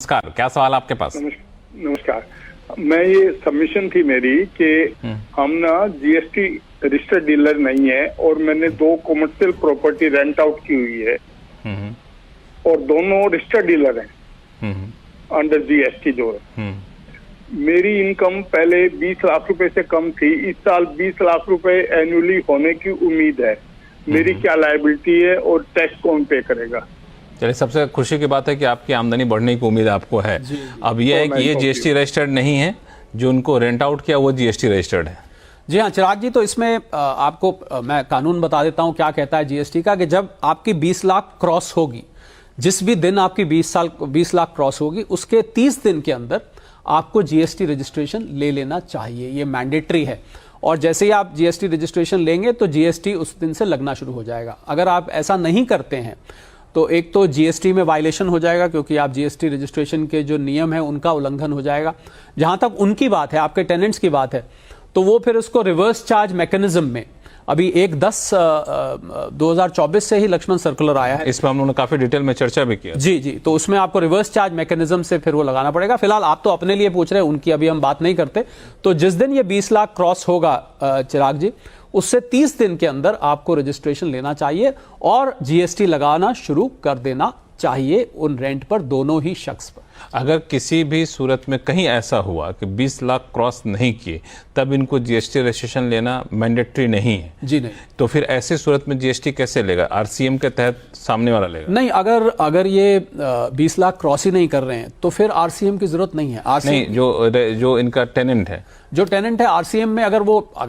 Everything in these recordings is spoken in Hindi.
नमस्कार, क्या सवाल आपके पास? नमस्कार। मैं ये सबमिशन थी मेरी कि हम ना जीएसटी रजिस्टर्ड डीलर नहीं है और मैंने 2 कमर्शियल प्रॉपर्टी रेंट आउट की हुई है और दोनों रजिस्टर्ड डीलर हैं अंडर जीएसटी जो है। मेरी इनकम पहले 20 लाख रुपए से कम थी, इस साल 20 लाख रुपए एनुअली होने की उम्मीद है। मेरी क्या लायबिलिटी है और टैक्स कौन पे करेगा? चलिए, सबसे खुशी की बात है कि आपकी आमदनी बढ़ने की उम्मीद आपको है। अब यह है कि ये जीएसटी रजिस्टर्ड नहीं है, जो उनको रेंट आउट किया वो जीएसटी रजिस्टर्ड है। जी हाँ चिराग जी, तो इसमें आपको मैं कानून बता देता हूं क्या कहता है जीएसटी का, कि जब आपकी 20 लाख क्रॉस होगी, जिस भी दिन आपकी 20 लाख क्रॉस होगी, उसके 30 दिन के अंदर आपको जीएसटी रजिस्ट्रेशन ले लेना चाहिए। ये मैंडेटरी है और जैसे ही आप जीएसटी रजिस्ट्रेशन लेंगे तो जीएसटी उस दिन से लगना शुरू हो जाएगा। अगर आप ऐसा नहीं करते हैं तो एक तो जीएसटी में वायलेशन हो जाएगा, क्योंकि आप जीएसटी रजिस्ट्रेशन के जो नियम है उनका उल्लंघन हो जाएगा। जहां तक उनकी बात है, आपके टेनेंट्स की बात है, तो वो फिर उसको रिवर्स चार्ज मैकेनिज्म में अभी 1/10/2024 से ही लक्ष्मण सर्कुलर आया है। इसमें हम लोगों ने काफी डिटेल में चर्चा भी किया। जी जी, तो उसमें आपको रिवर्स चार्ज मैकेनिज्म से फिर वो लगाना पड़ेगा। फिलहाल आप तो अपने लिए पूछ रहे हैं, उनकी अभी हम बात नहीं करते। तो जिस दिन ये 20 लाख क्रॉस होगा चिराग जी, उससे 30 दिन के अंदर आपको रजिस्ट्रेशन लेना चाहिए और जीएसटी लगाना शुरू कर देना चाहिए उन रेंट पर, दोनों ही शख्स पर। अगर किसी भी सूरत में कहीं ऐसा हुआ कि 20 लाख क्रॉस नहीं किए, तब इनको जीएसटी रजिस्ट्रेशन लेना मैंडेटरी नहीं है। जी नहीं, तो फिर ऐसी सूरत में जीएसटी कैसे लेगा? आरसीएम के तहत सामने वाला लेगा? नहीं, अगर ये 20 लाख क्रॉस ही नहीं कर रहे हैं तो फिर आरसीएम की जरूरत नहीं है। नहीं, जो इनका टेनेंट है, जो टेनेंट है आरसीएम में, अगर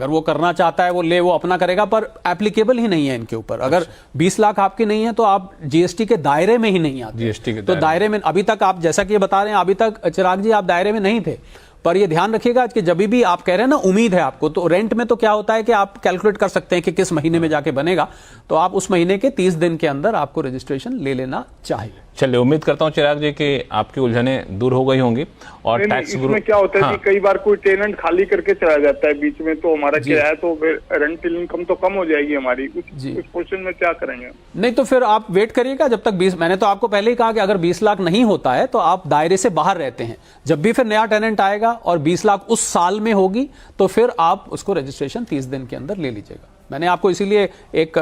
वो करना चाहता है वो अपना करेगा, पर एप्लीकेबल ही नहीं है इनके ऊपर। अगर 20 लाख आपकी नहीं है तो आप जीएसटी के दायरे में ही नहीं आते। जीएसटी के दायरे में अभी तक आप, जैसा कि ये बता रहे हैं, अभी तक चिराग जी आप दायरे में नहीं थे। पर ये ध्यान रखिएगा कि जब भी आप कह रहे हैं ना उम्मीद है आपको, तो रेंट में तो क्या होता है कि आप कैलकुलेट कर सकते हैं कि किस महीने में जाके बनेगा, तो आप उस महीने के 30 दिन के अंदर आपको रजिस्ट्रेशन ले लेना चाहिए। चलिए, उम्मीद करता हूं चिराग जी कि आपकी उलझने दूर हो गई होंगी। और टैक्स इसमें क्या होता है कि कई बार कोई टेनेंट खाली करके चला जाता है बीच में, तो हमारा किराया तो रेंटल इनकम तो कम हो जाएगी हमारी। उस क्वेश्चन में क्या करेंगे? नहीं, तो फिर आप वेट करिएगा जब तक 20, मैंने तो आपको पहले ही कहा कि अगर 20 लाख नहीं होता है तो आप दायरे से बाहर रहते हैं। जब भी फिर नया टेनेंट आएगा और 20 लाख उस साल में होगी तो फिर आप उसको रजिस्ट्रेशन 30 दिन के अंदर ले लीजिएगा। मैंने आपको इसीलिए एक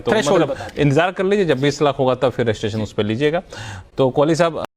थ्रेशोल्ड इंतजार कर लीजिए, जब 20 लाख होगा तब फिर रजिस्ट्रेशन उस पर लीजिएगा। तो कोहली साहब,